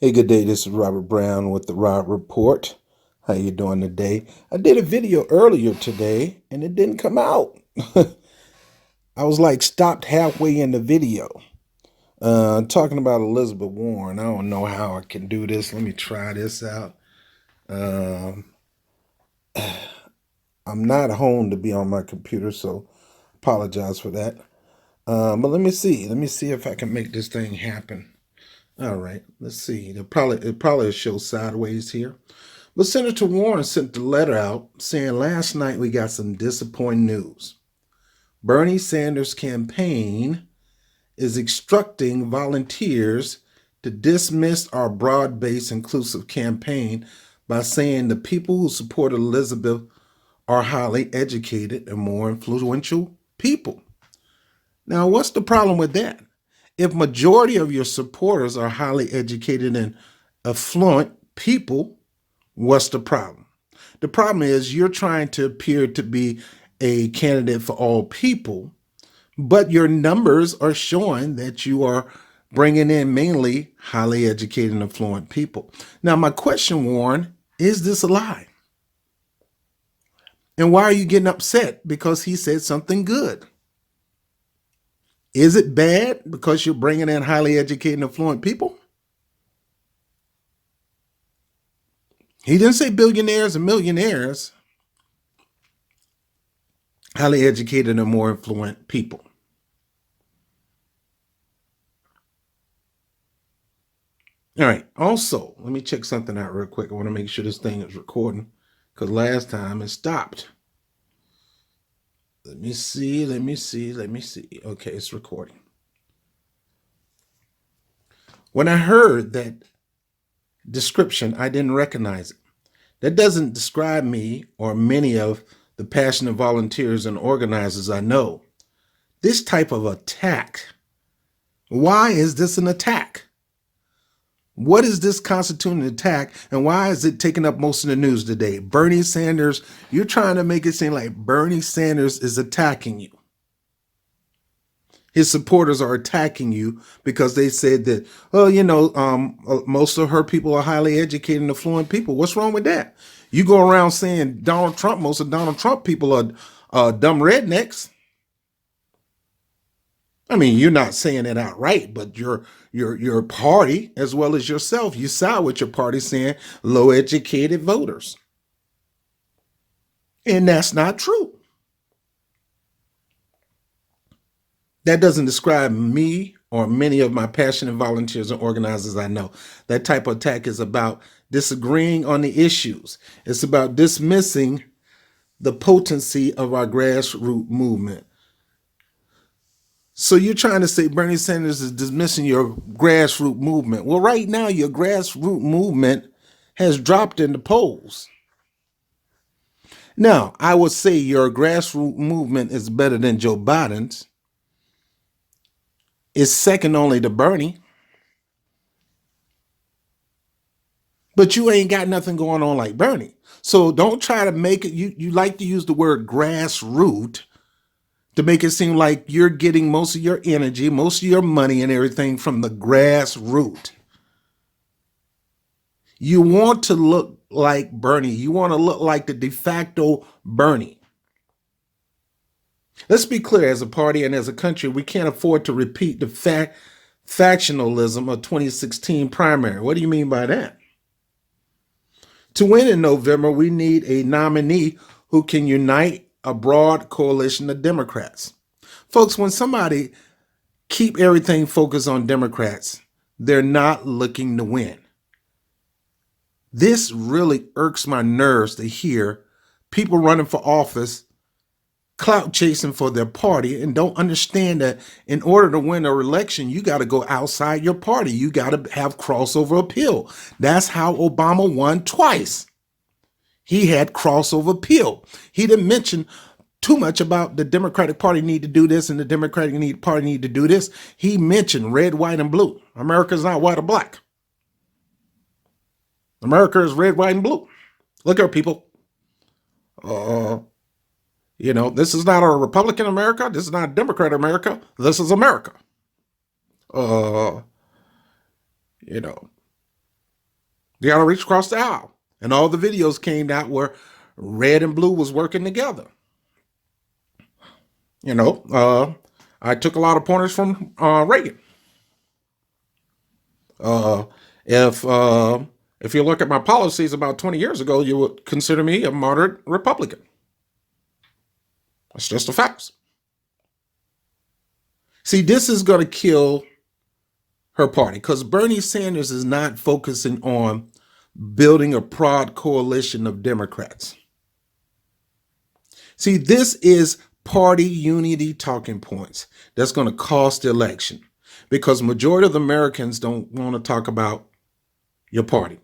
Hey, good day. This is Robert Brown with the Rob Report. How you doing today? I did a video earlier today and it didn't come out. I was like stopped halfway in the video. Talking about Elizabeth Warren. I don't know how I can do this. Let me try this out. Um, I'm not home to be on my computer, so apologize for that. But let me see. Let me see if I can make this thing happen. All right, let's see. It probably show sideways here. But Senator Warren sent the letter out saying last night we got some disappointing news. Bernie Sanders' campaign is instructing volunteers to dismiss our broad based inclusive campaign by saying the people who support Elizabeth are highly educated and more influential people. Now, what's the problem with that? If majority of your supporters are highly educated and affluent people, what's the problem? The problem is you're trying to appear to be a candidate for all people, but your numbers are showing that you are bringing in mainly highly educated and affluent people. Now, my question, Warren, is this a lie? And why are you getting upset because he said something good? Is it bad because you're bringing in highly educated and affluent people? He didn't say billionaires and millionaires, highly educated and more affluent people. All right. Also, let me check something out real quick. I want to make sure this thing is recording because last time it stopped. Let me see. Let me see. Let me see. Okay, it's recording. When I heard that description, I didn't recognize it. That doesn't describe me or many of the passionate volunteers and organizers I know. This type of attack. Why is this an attack? What is this constituting an attack, and why is it taking up most of the news today? Bernie Sanders, you're trying to make it seem like Bernie Sanders is attacking you. His supporters are attacking you because they said that, most of her people are highly educated and affluent people. What's wrong with that? You go around saying most of Donald Trump people are dumb rednecks. I mean, you're not saying it outright, but your party as well as yourself, you side with your party saying low educated voters. And that's not true. That doesn't describe me or many of my passionate volunteers and organizers I know. That type of attack is about disagreeing on the issues. It's about dismissing the potency of our grassroots movement. So you're trying to say Bernie Sanders is dismissing your grassroots movement. Well, right now, your grassroots movement has dropped in the polls. Now, I would say your grassroots movement is better than Joe Biden's. It's second only to Bernie. But you ain't got nothing going on like Bernie. So don't try to make it, you like to use the word grassroots to make it seem like you're getting most of your energy, most of your money and everything from the grassroots. You want to look like Bernie. You want to look like the de facto Bernie. Let's be clear, as a party and as a country, we can't afford to repeat the factionalism of 2016 primary. What do you mean by that? To win in November, we need a nominee who can unite a broad coalition of Democrats. Folks, when somebody keep everything focused on Democrats, they're not looking to win. This really irks my nerves to hear people running for office clout chasing for their party and don't understand that in order to win an election, you got to go outside your party. You got to have crossover appeal. That's how Obama won twice. He had crossover appeal. He didn't mention too much about the Democratic Party need to do this and the Democratic Party need to do this. He mentioned red, white, and blue. America's not white or black. America is red, white, and blue. Look here, people. This is not a Republican America. This is not a Democrat America. This is America. Uh, you know, They got to reach across the aisle. And all the videos came out where red and blue was working together. You know, I took a lot of pointers from Reagan. Uh, if if you look at my policies about 20 years ago, you would consider me a moderate Republican. That's just the facts. See, this is going to kill her party because Bernie Sanders is not focusing on building a broad coalition of Democrats. See, this is party unity talking points that's going to cost the election because majority of the Americans don't want to talk about your party.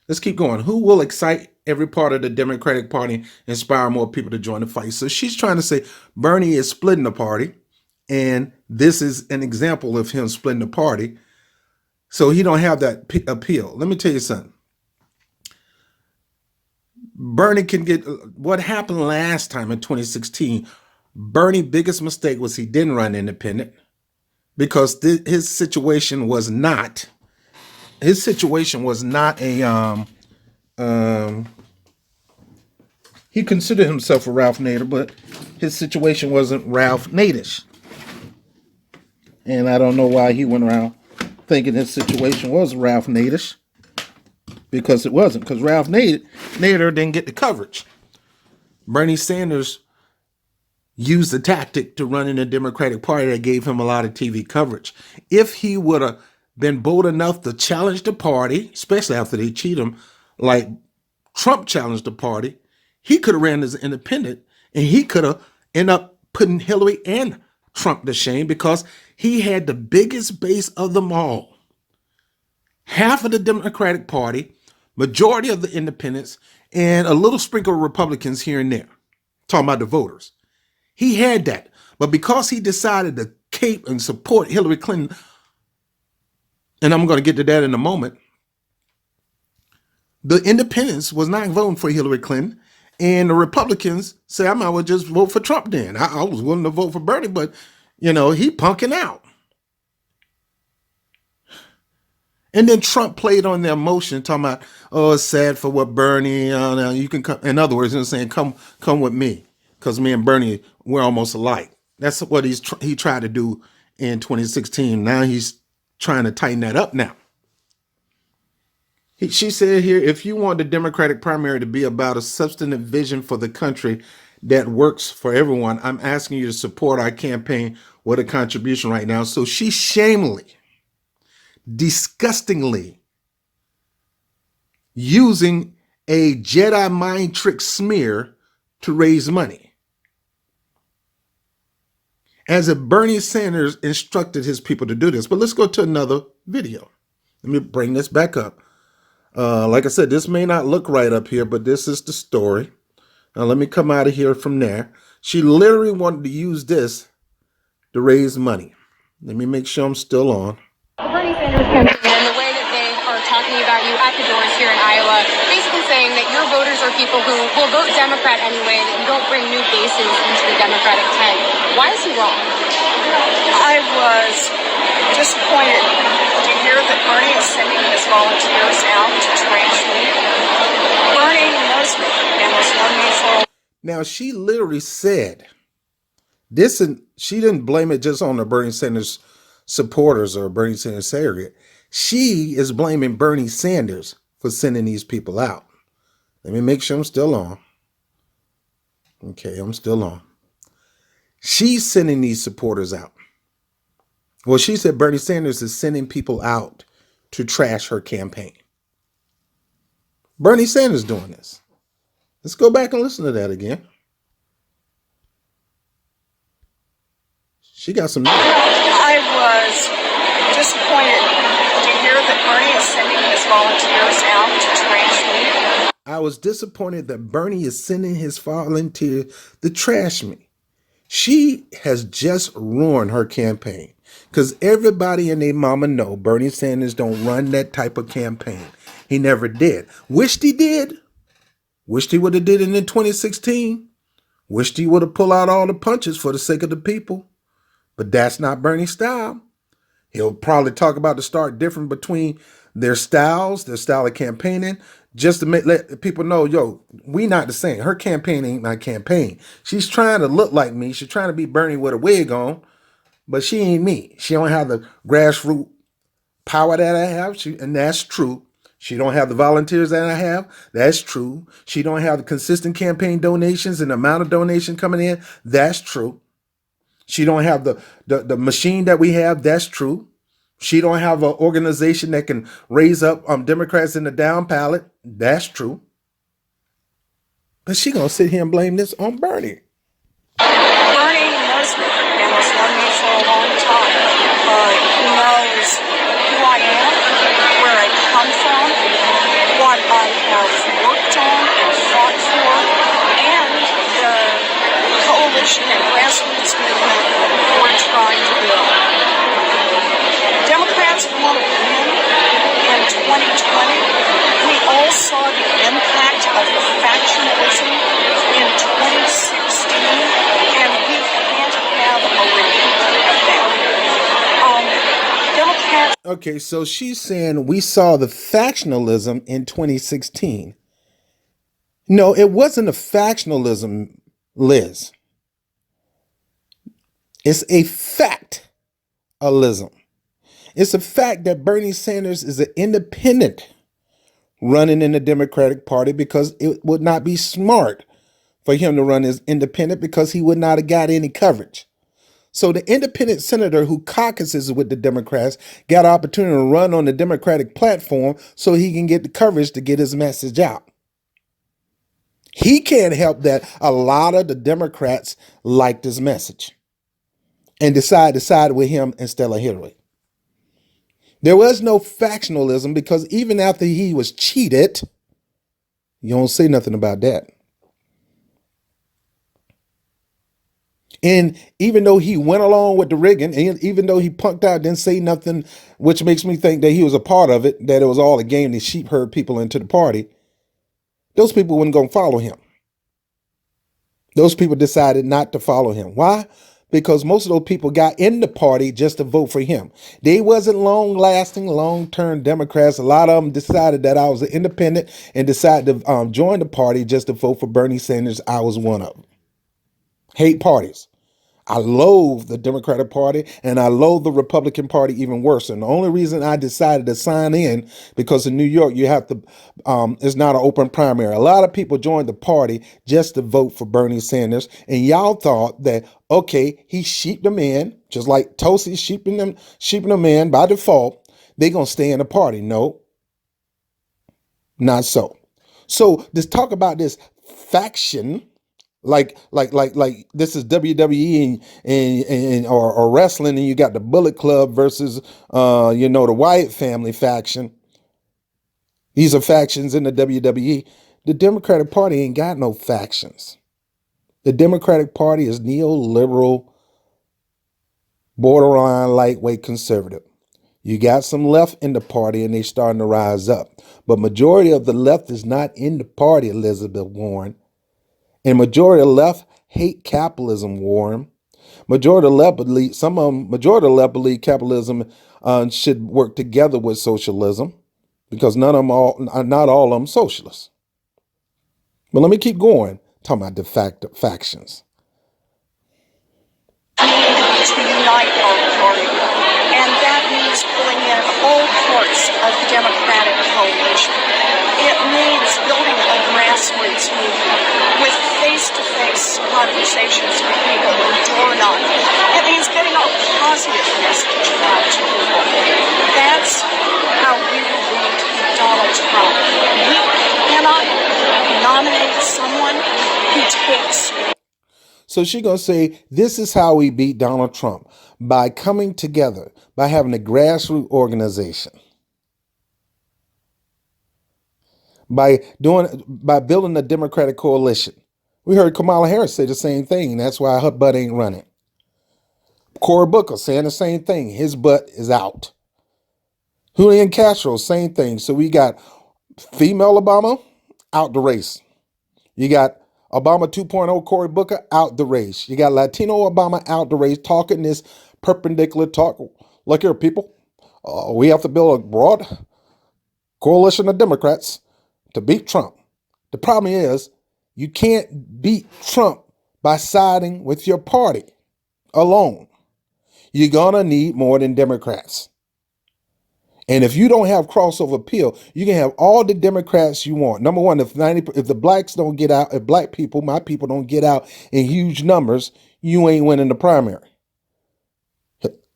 Let's keep going. Who will excite every part of the Democratic Party, inspire more people to join the fight? So she's trying to say Bernie is splitting the party, and this is an example of him splitting the party. So he don't have that appeal. Let me tell you something. Bernie can get what happened last time in 2016. Bernie's biggest mistake was he didn't run independent because his situation was not a he considered himself a Ralph Nader, but his situation wasn't Ralph Nadish. And I don't know why he went around thinking his situation was Ralph Nadish, because it wasn't, because Ralph Nader didn't get the coverage. Bernie Sanders used the tactic to run in the Democratic Party that gave him a lot of TV coverage. If he would have been bold enough to challenge the party, especially after they cheat him, like Trump challenged the party, he could have ran as an independent, and he could have ended up putting Hillary and Trump to shame because he had the biggest base of them all. Half of the Democratic Party, majority of the independents, and a little sprinkle of Republicans here and there. Talking about the voters. He had that. But because he decided to cape and support Hillary Clinton, and I'm going to get to that in a moment, the independents was not voting for Hillary Clinton, and the Republicans say, I might well just vote for Trump then. I was willing to vote for Bernie, but, you know, he punking out. And then Trump played on their emotion, talking about, oh, it's sad for what Bernie, you can come. In other words, he's saying, come with me, because me and Bernie, we're almost alike. That's what he tried to do in 2016. Now he's trying to tighten that up now. She said here, if you want the Democratic primary to be about a substantive vision for the country that works for everyone, I'm asking you to support our campaign with a contribution right now. So she shamefully, disgustingly using a Jedi mind trick smear to raise money, as if Bernie Sanders instructed his people to do this. But let's go to another video. Let me bring this back up. Like I said, this may not look right up here, but this is the story. Now let me come out of here from there. She literally wanted to use this to raise money. Let me make sure I'm still on. The Bernie Sanders campaign and the way that they are talking about you at the doors here in Iowa, basically saying that your voters are people who will vote Democrat anyway, that you don't bring new bases into the Democratic tent. Why is he wrong? I was disappointed to hear that Bernie is sending his volunteers out to trash me. Bernie knows me and has known me for. Now, she literally said this, and she didn't blame it just on the Bernie Sanders supporters or Bernie Sanders surrogate. She is blaming Bernie Sanders for sending these people out. Let me make sure I'm still on. Okay, I'm still on. She's sending these supporters out. Well, she said Bernie Sanders is sending people out to trash her campaign. Bernie Sanders doing this. Let's go back and listen to that again. She got some. I was disappointed to hear that Bernie is sending his volunteers out to trash me. I was disappointed that Bernie is sending his volunteers to trash me. She has just ruined her campaign because everybody and their mama know Bernie Sanders don't run that type of campaign. He never did. Wished he did. Wished he would have did it in 2016. Wished he would have pulled out all the punches for the sake of the people. But that's not Bernie's style. He'll probably talk about the stark difference between their styles, their style of campaigning, just to let people know, yo, we not the same. Her campaign ain't my campaign. She's trying to look like me. She's trying to be Bernie with a wig on, but she ain't me. She don't have the grassroots power that I have, and that's true. She don't have the volunteers that I have. That's true. She don't have the consistent campaign donations and the amount of donation coming in. That's true. She don't have the machine that we have. That's true. She don't have an organization that can raise up Democrats in the down ballot. That's true. But she gonna sit here and blame this on Bernie. Bernie knows me and has known me for a long time. He knows who I am, where I come from, what I have worked on and fought for, and the coalition and grassroots movement we're trying to build. Democrats want to win in 2020. We all saw the impact of the factionalism in 2016, and we can't have a repeat of that. Democrats. Okay, so she's saying we saw the factionalism in 2016. No, it wasn't a factionalism, Liz. It's a factalism. It's a fact that Bernie Sanders is an independent running in the Democratic Party because it would not be smart for him to run as independent because he would not have got any coverage. So the independent senator who caucuses with the Democrats got an opportunity to run on the Democratic platform so he can get the coverage to get his message out. He can't help that a lot of the Democrats liked his message and decided to side with him instead of Hillary. There was no factionalism because even after he was cheated, you don't say nothing about that. And even though he went along with the rigging, and even though he punked out, didn't say nothing, which makes me think that he was a part of it, that it was all a game to sheep herd people into the party, those people weren't going to follow him. Those people decided not to follow him. Why? Because most of those people got in the party just to vote for him. They wasn't long-lasting, long-term Democrats. A lot of them decided that I was an independent and decided to join the party just to vote for Bernie Sanders. I was one of them. Hate parties. I loathe the Democratic Party and I loathe the Republican Party even worse. And the only reason I decided to sign in because in New York you have to, it's not an open primary. A lot of people joined the party just to vote for Bernie Sanders, and y'all thought that okay, he sheeped them in, just like Tulsi sheeping them in by default. They're gonna stay in the party. No, not so. So let's talk about this faction. Like this is WWE and or wrestling, and you got the Bullet Club versus the Wyatt family faction. These are factions in the WWE. The Democratic Party ain't got no factions. The Democratic Party is neoliberal, borderline lightweight conservative. You got some left in the party and they starting to rise up. But majority of the left is not in the party, Elizabeth Warren. And majority of the left hate capitalism, Warren. Majority of the left believe capitalism should work together with socialism because not all of them socialists. But let me keep going, talking about the factions. To unite our party, and that means pulling in all parts of the Democratic coalition. It means building a grassroots movement with face-to-face conversations with people who door knock. It means getting a positive message out to people. That's how we will beat Donald Trump. We cannot nominate someone who takes. So she's going to say, this is how we beat Donald Trump, by coming together, by having a grassroots organization, by building a Democratic coalition. We heard Kamala Harris say the same thing. That's why her butt ain't running. Cory Booker saying the same thing. His butt is out. Julian Castro, same thing. So we got female Obama out the race. You got Obama 2.0, Cory Booker out the race. You got Latino Obama out the race, talking this perpendicular talk look here, people, we have to build a broad coalition of Democrats to beat Trump. The problem is you can't beat Trump by siding with your party alone. You're going to need more than Democrats. And if you don't have crossover appeal, you can have all the Democrats you want. Number one, if the blacks don't get out, if black people, my people, don't get out in huge numbers, you ain't winning the primary.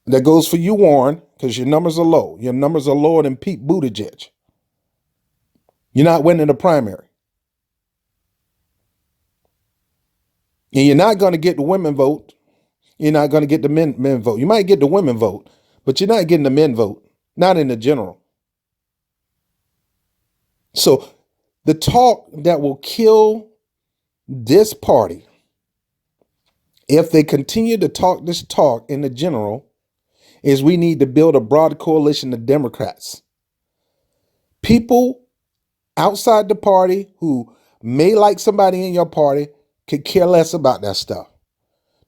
That goes for you, Warren, because your numbers are low. Your numbers are lower than Pete Buttigieg. You're not winning the primary. And you're not going to get the women vote. You're not going to get the men vote. You might get the women vote, but you're not getting the men vote, not in the general. So the talk that will kill this party, if they continue to talk this talk in the general, is we need to build a broad coalition of Democrats. People outside the party who may like somebody in your party could care less about that stuff.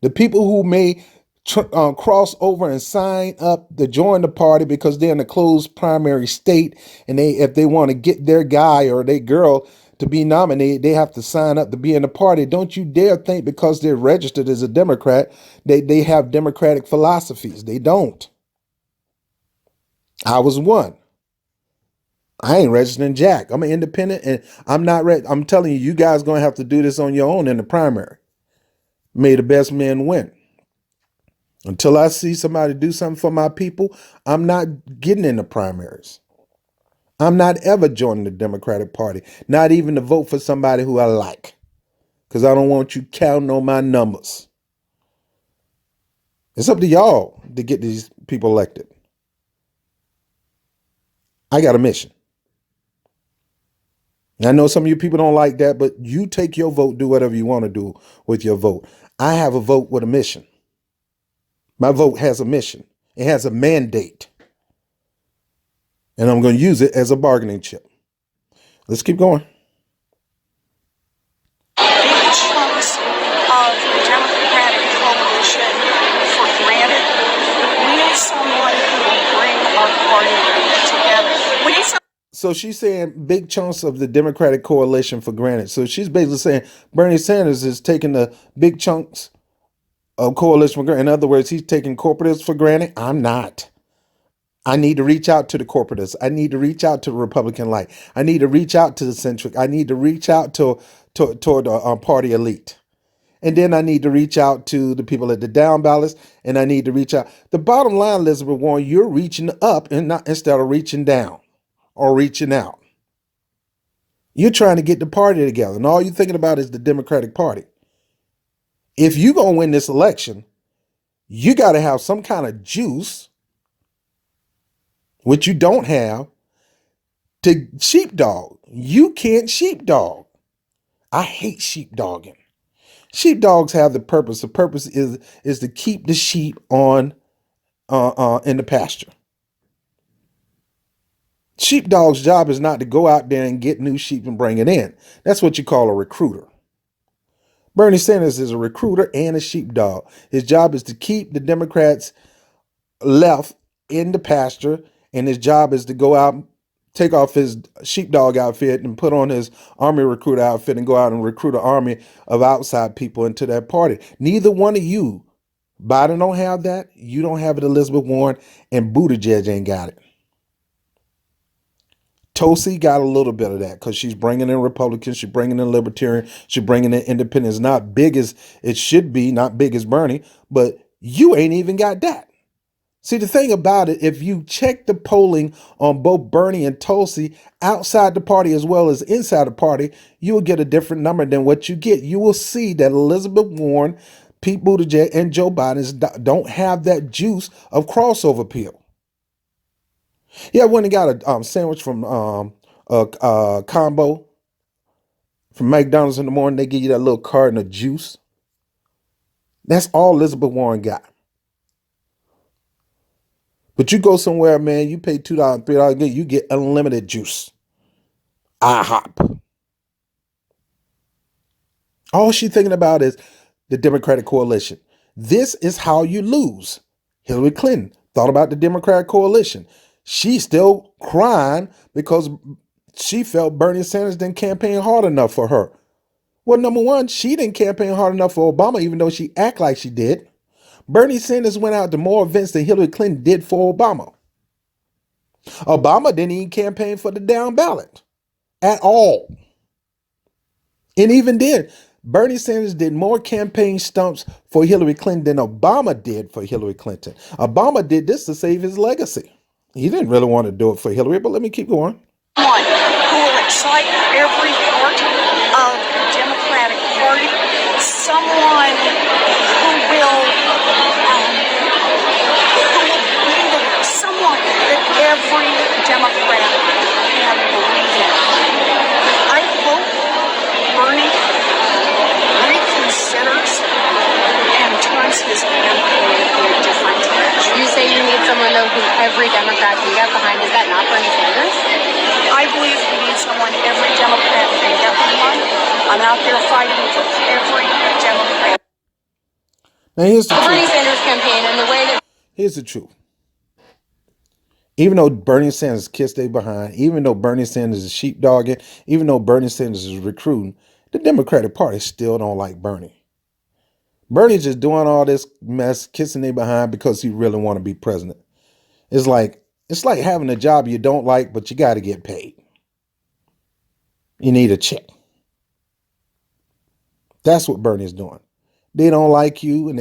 The people who may cross over and sign up to join the party because they're in a closed primary state, and if they want to get their guy or their girl to be nominated, they have to sign up to be in the party. Don't you dare think because they're registered as a Democrat, they have Democratic philosophies. They don't. I was one. I ain't registering Jack. I'm an independent, and I'm not ready. I'm telling you, you guys going to have to do this on your own in the primary. May the best man win. Until I see somebody do something for my people, I'm not getting in the primaries. I'm not ever joining the Democratic Party, not even to vote for somebody who I like, because I don't want you counting on my numbers. It's up to y'all to get these people elected. I got a mission. And I know some of you people don't like that, but you take your vote, do whatever you want to do with your vote. I have a vote with a mission. My vote has a mission. It has a mandate. And I'm going to use it as a bargaining chip. Let's keep going. Big chunks of the Democratic coalition for granted. We need someone who will bring our party together. We need some. So she's saying big chunks of the Democratic coalition for granted. So she's basically saying Bernie Sanders is taking the big chunks of coalition for granted. In other words, he's taking corporatists for granted. I'm not. I need to reach out to the corporatists. I need to reach out to the Republican light. I need to reach out to the centric. I need to reach out toward the party elite. And then I need to reach out to the people at the down ballots, and I need to reach out. The bottom line, Elizabeth Warren, you're reaching up and not instead of reaching down or reaching out. You're trying to get the party together, and all you're thinking about is the Democratic Party. If you're going to win this election, you got to have some kind of juice, which you don't have, to sheepdog. You can't sheepdog. I hate sheepdogging. Sheepdogs have the purpose. The purpose is to keep the sheep on in the pasture. Sheepdog's job is not to go out there and get new sheep and bring it in. That's what you call a recruiter. Bernie Sanders is a recruiter and a sheepdog. His job is to keep the Democrats left in the pasture, and his job is to go out, take off his sheepdog outfit and put on his army recruiter outfit and go out and recruit an army of outside people into that party. Neither one of you, Biden don't have that. You don't have it, Elizabeth Warren, and Buttigieg ain't got it. Tulsi got a little bit of that because she's bringing in Republicans, she's bringing in Libertarian, she's bringing in Independents. Not big as it should be, not big as Bernie, but you ain't even got that. See, the thing about it, if you check the polling on both Bernie and Tulsi outside the party as well as inside the party, you will get a different number than what you get. You will see that Elizabeth Warren, Pete Buttigieg, and Joe Biden don't have that juice of crossover appeal. Yeah, I went and got a sandwich from a combo from McDonald's in the morning. They give you that little carton of juice. That's all Elizabeth Warren got. But you go somewhere, man, you pay $2, $3, you get unlimited juice. IHOP. All she's thinking about is the Democratic coalition. This is how you lose. Hillary Clinton, Thought about the Democratic coalition. She's still crying because she felt Bernie Sanders didn't campaign hard enough for her. Well, number one, she didn't campaign hard enough for Obama, even though she act like she did. Bernie Sanders went out to more events than Hillary Clinton did for Obama. Obama didn't even campaign for the down ballot at all. And even did. Bernie Sanders did more campaign stumps for Hillary Clinton than Obama did for Hillary Clinton. Obama did this to save his legacy. He didn't really want to do it for Hillary, but let me keep going. One who will excite every part of the Democratic Party. Someone who will someone that every Democrat can believe in. I hope Bernie reconsiders and turns his campaign in a different direction. You say you need someone, though, who every Democrat can get behind. Is that not Bernie Sanders? I believe we need someone every Democrat can get behind. I'm out there fighting for every Democrat. Now here's the Bernie truth. Sanders campaign and the way that Here's the truth. Even though Bernie Sanders kissed they behind, even though Bernie Sanders is sheepdogging, even though Bernie Sanders is recruiting, the Democratic Party still don't like Bernie. Bernie's just doing all this mess, kissing they behind because he really want to be president. It's like having a job you don't like, but you got to get paid. You need a check. That's what Bernie's doing. They don't like you, and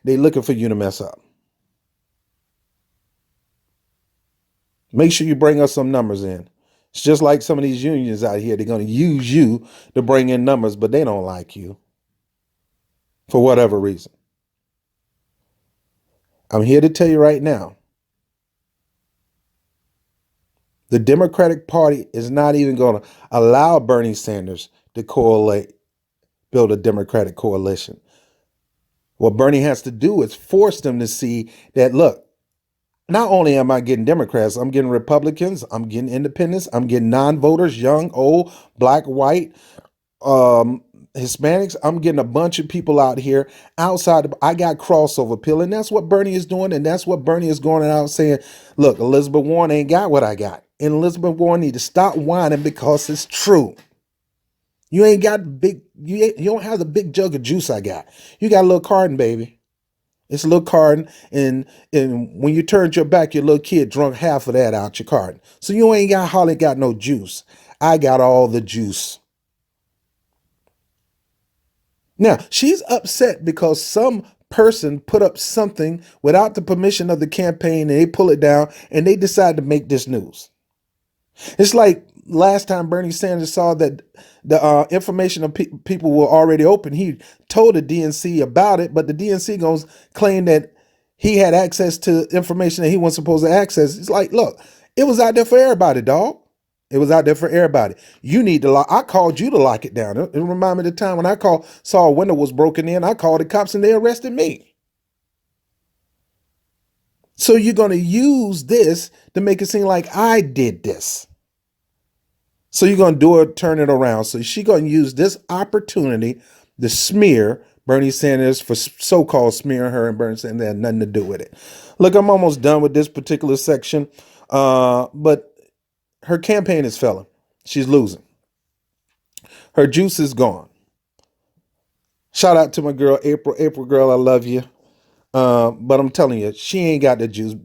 they looking for you to mess up. Make sure you bring us some numbers in. It's just like some of these unions out here. They're going to use you to bring in numbers, but they don't like you for whatever reason. I'm here to tell you right now, the Democratic Party is not even going to allow Bernie Sanders to build a Democratic coalition. What Bernie has to do is force them to see that, look, not only am I getting Democrats, I'm getting Republicans, I'm getting independents, I'm getting non-voters, young, old, black, white, Hispanics. I'm getting a bunch of people out here outside. I got crossover appeal, and that's what Bernie is doing, and that's what Bernie is going out saying, look, Elizabeth Warren ain't got what I got. And Elizabeth Warren need to stop whining because it's true. You ain't got you don't have the big jug of juice I got. You got a little carton, baby. It's a little carton, and when you turned your back, your little kid drunk half of that out your carton. So you ain't hardly got no juice. I got all the juice. Now, she's upset because some person put up something without the permission of the campaign, and they pull it down, and they decide to make this news. It's like last time Bernie Sanders saw that the information of people were already open. He told the DNC about it, but the DNC goes claim that he had access to information that he wasn't supposed to access. It's like, look, it was out there for everybody, dog. It was out there for everybody. You need to lock. I called you to lock it down. It reminded me of the time when I saw a window was broken in. I called the cops and they arrested me. So you're going to use this to make it seem like I did this. So you're going to turn it around. So she's going to use this opportunity to smear Bernie Sanders for so-called smearing her, and Bernie Sanders had nothing to do with it. Look, I'm almost done with this particular section, but her campaign is failing. She's losing. Her juice is gone. Shout out to my girl, April. April, girl, I love you. But I'm telling you, she ain't got the juice.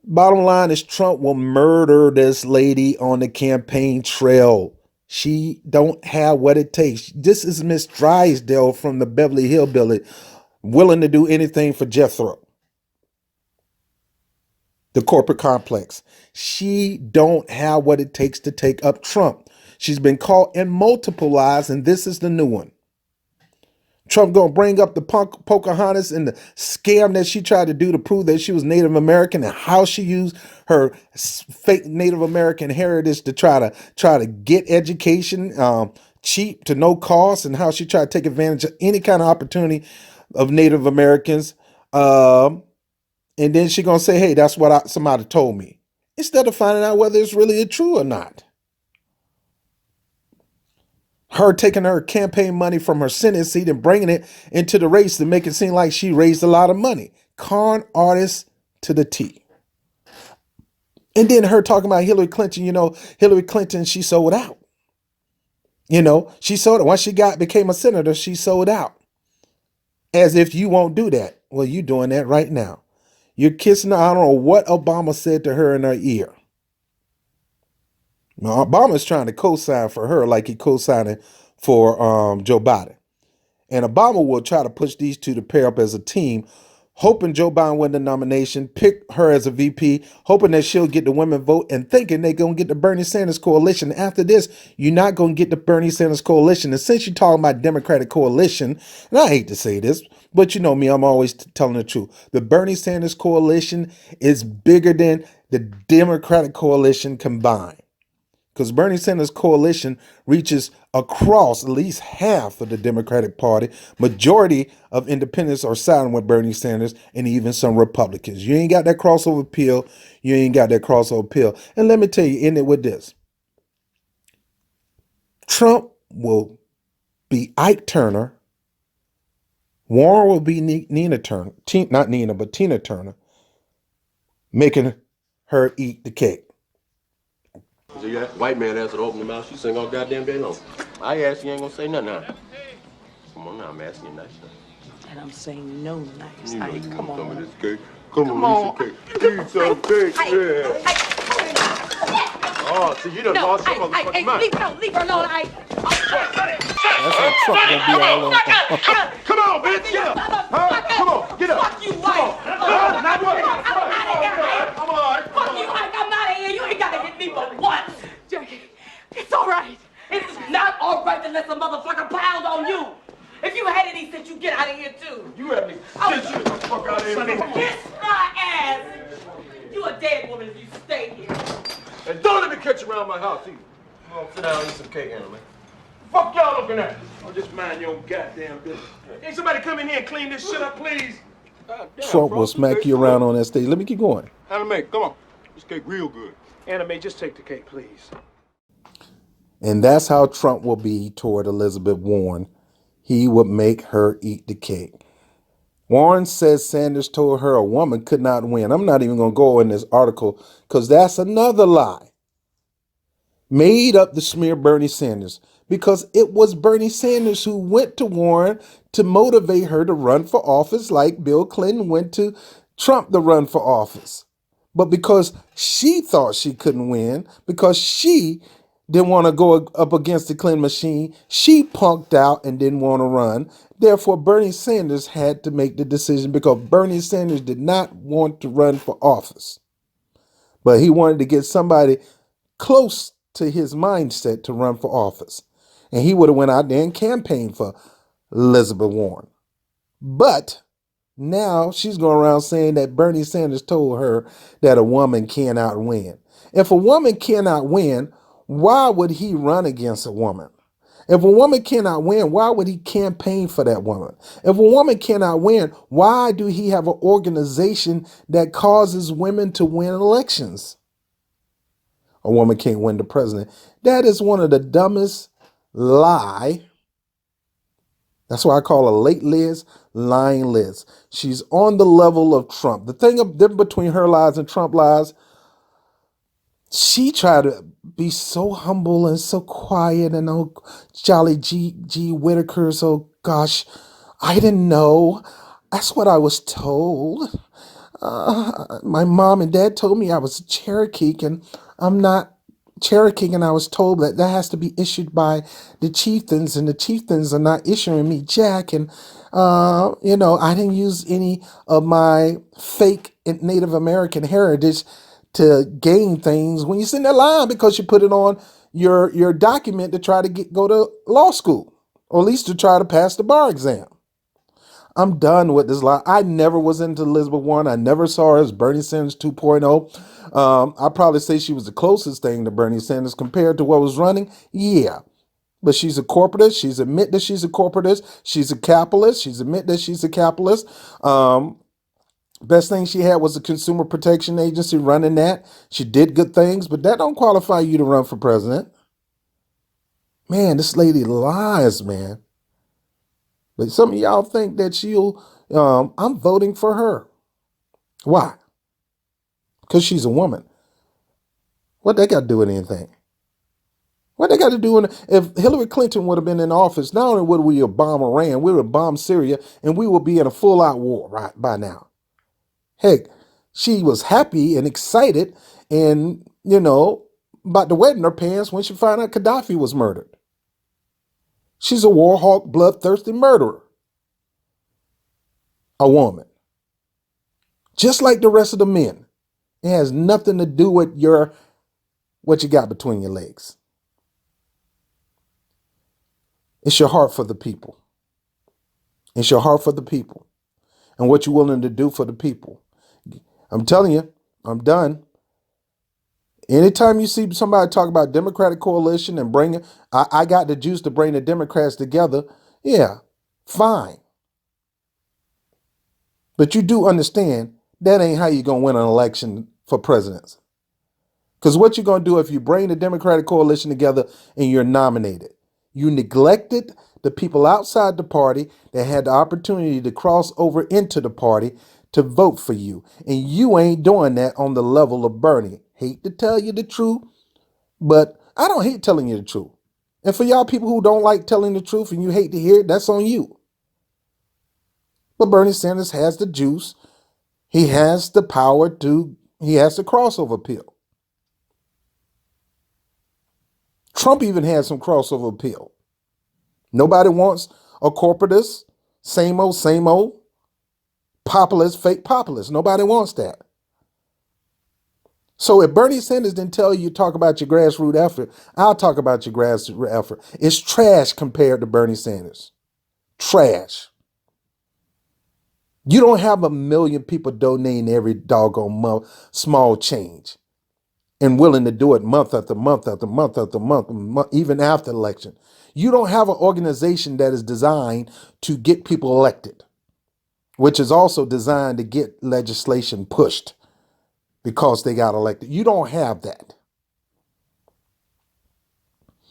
Bottom line is Trump will murder this lady on the campaign trail. She don't have what it takes. This is Miss Drysdale from the Beverly Hillbilly, willing to do anything for Jethro, the corporate complex. She don't have what it takes to take up Trump. She's been caught in multiple lies, and this is the new one. Trump gonna bring up the Pocahontas and the scam that she tried to do to prove that she was Native American, and how she used her fake Native American heritage to try to get education cheap to no cost, and how she tried to take advantage of any kind of opportunity of Native Americans. And then she gonna say, "Hey, that's what somebody told me," instead of finding out whether it's really true or not. Her taking her campaign money from her Senate seat and bringing it into the race to make it seem like she raised a lot of money. Con artist to the T. And then her talking about Hillary Clinton, Hillary Clinton, she sold out. She sold it. Once she became a senator, she sold out. As if you won't do that. Well, you're doing that right now. You're kissing her. I don't know what Obama said to her in her ear. Now, Obama's trying to co-sign for her like he co-signing for Joe Biden. And Obama will try to push these two to pair up as a team, hoping Joe Biden win the nomination, pick her as a VP, hoping that she'll get the women vote, and thinking they're going to get the Bernie Sanders coalition. After this, you're not going to get the Bernie Sanders coalition. And since you're talking about Democratic coalition, and I hate to say this, but you know me, I'm always telling the truth. The Bernie Sanders coalition is bigger than the Democratic coalition combined. Because Bernie Sanders' coalition reaches across at least half of the Democratic Party. Majority of independents are siding with Bernie Sanders, and even some Republicans. You ain't got that crossover appeal. You ain't got that crossover appeal. And let me tell you, end it with this. Trump will be Ike Turner. Warren will be Nina Turner. Not Nina, but Tina Turner. Making her eat the cake. See that white man asked her to open the mouth, she sing all goddamn day long. I asked, you ain't gonna say nothing now. Come on now, I'm asking you nice. And I'm saying no nice. You know Ike, you come want some of on. this cake. Come on, eat some cake. Eat some cake, yeah. Oh, see, you done lost your motherfucking mind. Leave her alone, Ike. That's how Trump gonna be all on. Come on, bitch, get up. Huh? Come on, get up. Fuck you, Ike. Huh? Not what? Come on. Fuck you, Ike. I'm out of here. You ain't got to hit me but once. Jackie, it's all right. It's not all right to let some motherfucker pound on you. If you had any sense, you get out of here, too. You have me. Get you the fuck out of here. Kiss my ass. You a dead woman if you stay here. And don't let me catch you around my house either. Come on, sit down and eat some cake, Anna, man. Fuck y'all looking at? Oh, just mind your own goddamn business. Hey, somebody come in here and clean this shit up, please. Trump will smack you around on that stage. Let me keep going. Anna Mae, come on. This cake real good. Anna Mae, just take the cake, please. And that's how Trump will be toward Elizabeth Warren. He would make her eat the cake. Warren says Sanders told her a woman could not win. I'm not even going to go in this article because that's another lie. Made up to smear Bernie Sanders because it was Bernie Sanders who went to Warren to motivate her to run for office like Bill Clinton went to Trump to run for office. But because she thought she couldn't win, because she didn't want to go up against the Clinton machine, she punked out and didn't want to run. Therefore, Bernie Sanders had to make the decision because Bernie Sanders did not want to run for office. But he wanted to get somebody close to his mindset to run for office. And he would have went out there and campaigned for Elizabeth Warren. But now she's going around saying that Bernie Sanders told her that a woman cannot win. If a woman cannot win, why would he run against a woman? If a woman cannot win, why would he campaign for that woman? If a woman cannot win, why do he have an organization that causes women to win elections? A woman can't win the president. That is one of the dumbest lie. That's why I call her late Liz, lying Liz. She's on the level of Trump. The thing between her lies and Trump lies, she tried to be so humble and so quiet and oh, jolly G. Whitaker. So gosh, I didn't know. That's what I was told. My mom and dad told me I was a Cherokee and I'm not Cherokee, and I was told that has to be issued by the chieftains, and the chieftains are not issuing me jack. And I didn't use any of my fake Native American heritage to gain things. When you send that line because you put it on your document to try to go to law school, or at least to try to pass the bar exam. I'm done with this lie. I never was into Elizabeth Warren. I never saw her as Bernie Sanders 2.0. I'd probably say she was the closest thing to Bernie Sanders compared to what was running. Yeah. But she's a corporatist. She's admit that she's a corporatist. She's a capitalist. She's admit that she's a capitalist. Best thing she had was the Consumer Protection Agency running that. She did good things, but that don't qualify you to run for president. Man, this lady lies, man. But some of y'all think that I'm voting for her. Why? because she's a woman. What they got to do with anything? What they got to do if Hillary Clinton would have been in office, not only would we have bombed Iran, we would have bombed Syria, and we would be in a full-out war right by now. Heck, she was happy and excited and, about to wet in her pants when she found out Gaddafi was murdered. She's a war hawk, bloodthirsty murderer. A woman. Just like the rest of the men. It has nothing to do with what you got between your legs. It's your heart for the people. It's your heart for the people. And what you're willing to do for the people. I'm telling you, I'm done. Anytime you see somebody talk about Democratic coalition and I got the juice to bring the Democrats together, yeah, fine. But you do understand that ain't how you're going to win an election for presidents. Because what you're going to do if you bring the Democratic coalition together and you're nominated, you neglected the people outside the party that had the opportunity to cross over into the party to vote for you. And you ain't doing that on the level of Bernie. Hate to tell you the truth, but I don't hate telling you the truth. And for y'all people who don't like telling the truth and you hate to hear it, that's on you. But Bernie Sanders has the juice. He has the power he has the crossover appeal. Trump even has some crossover appeal. Nobody wants a corporatist, same old, populist, fake populist. Nobody wants that. So if Bernie Sanders didn't tell you, talk about your grassroots effort, I'll talk about your grassroots effort. It's trash compared to Bernie Sanders. Trash. You don't have 1 million people donating every doggone month, small change, and willing to do it month after month after month after month, even after election. You don't have an organization that is designed to get people elected, which is also designed to get legislation pushed because they got elected. You don't have that.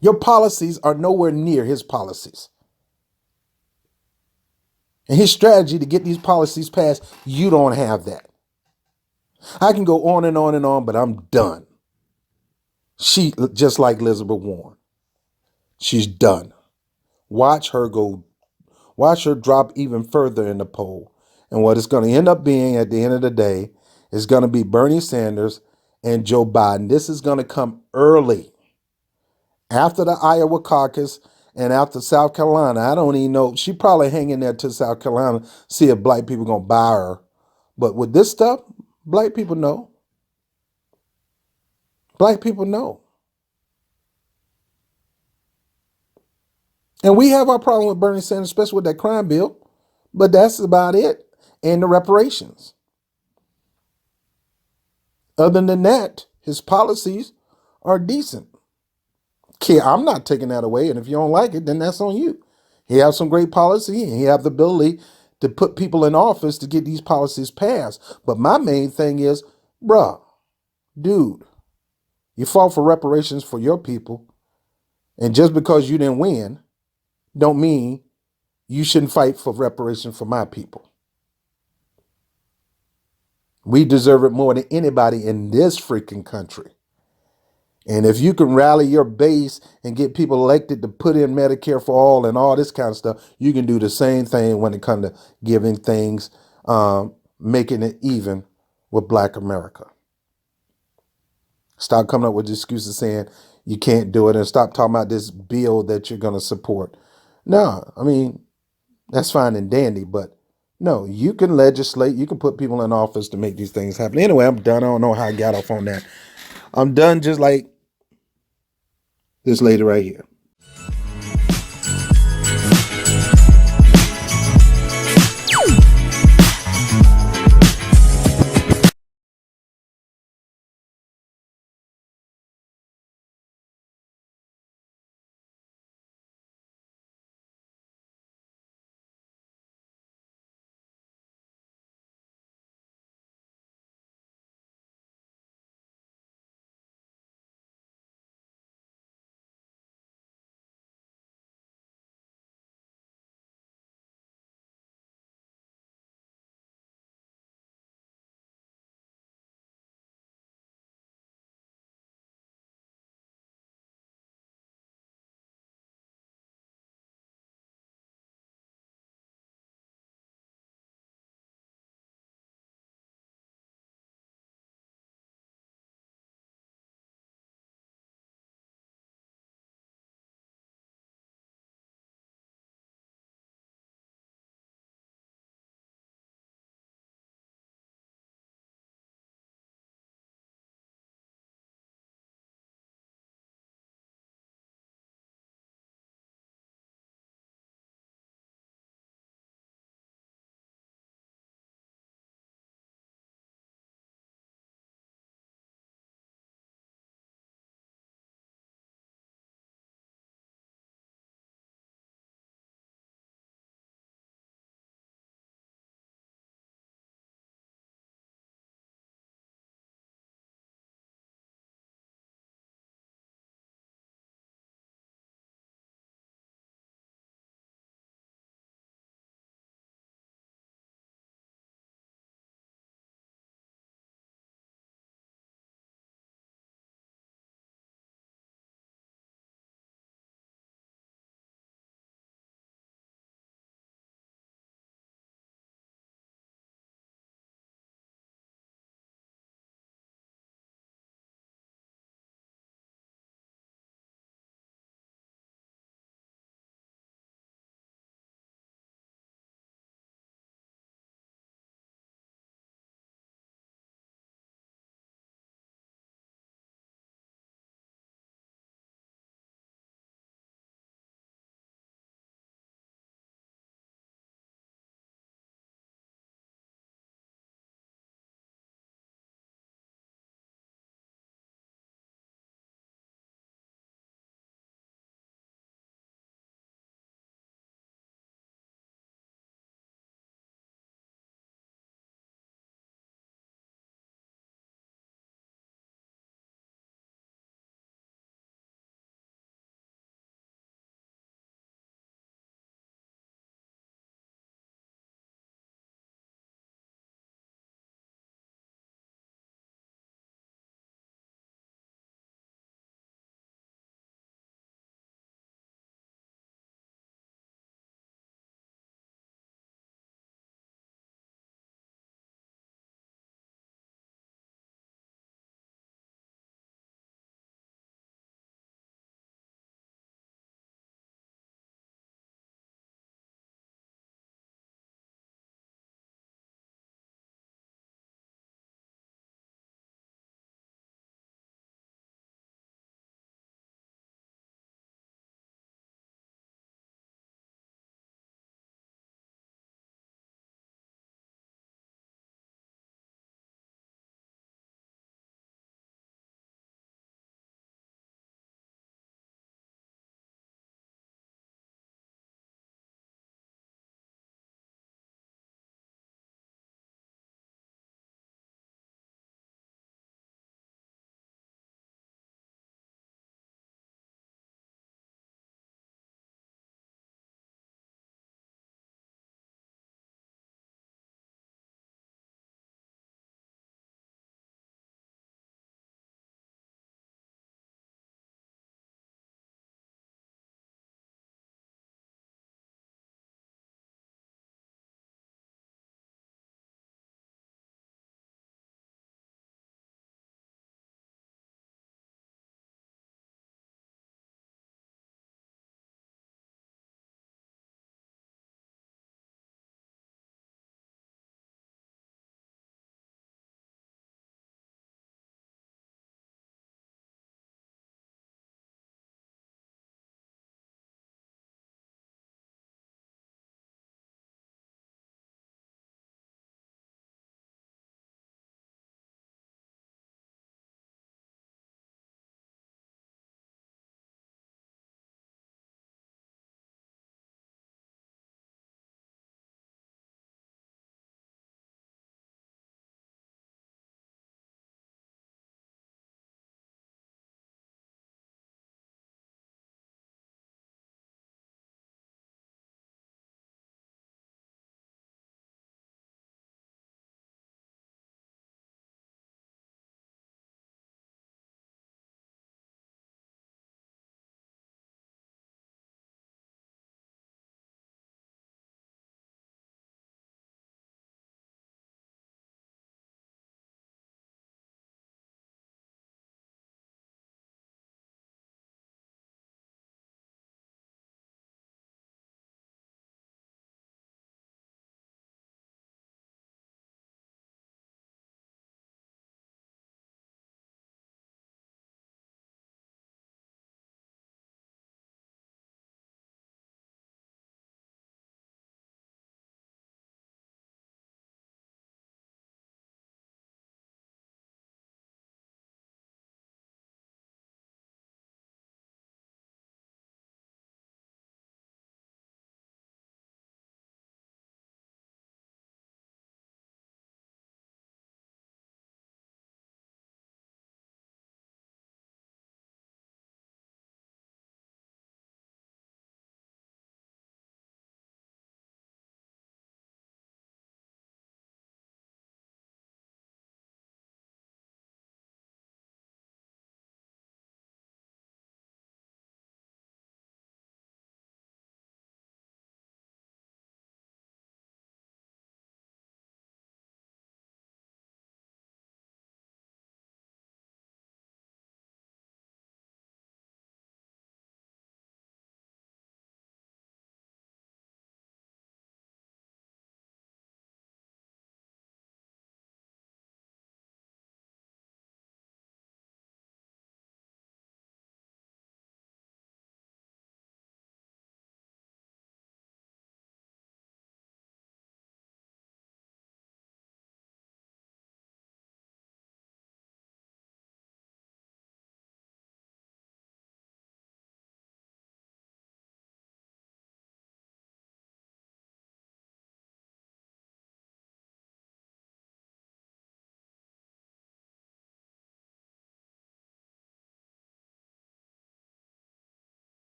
Your policies are nowhere near his policies. And his strategy to get these policies passed, you don't have that. I can go on and on and on, but I'm done. She, just like Elizabeth Warren, she's done. Watch her drop even further in the poll. And what it's going to end up being at the end of the day is going to be Bernie Sanders and Joe Biden. This is going to come early. After the Iowa caucus and after South Carolina. I don't even know. She probably hanging there to South Carolina, see if black people going to buy her. But with this stuff, black people know. Black people know. And we have our problem with Bernie Sanders, especially with that crime bill. But that's about it. And the reparations. Other than that, his policies are decent. Okay, I'm not taking that away. And if you don't like it, then that's on you. He has some great policy and he has the ability to put people in office to get these policies passed. But my main thing is, bruh, dude, you fought for reparations for your people. And just because you didn't win, don't mean you shouldn't fight for reparations for my people. We deserve it more than anybody in this freaking country. And if you can rally your base and get people elected to put in Medicare for all and all this kind of stuff, you can do the same thing when it comes to giving things, making it even with Black America. Stop coming up with excuses saying you can't do it and stop talking about this bill that you're going to support. No, I mean, that's fine and dandy, but no, you can legislate. You can put people in office to make these things happen. Anyway, I'm done. I don't know how I got off on that. I'm done just like this lady right here.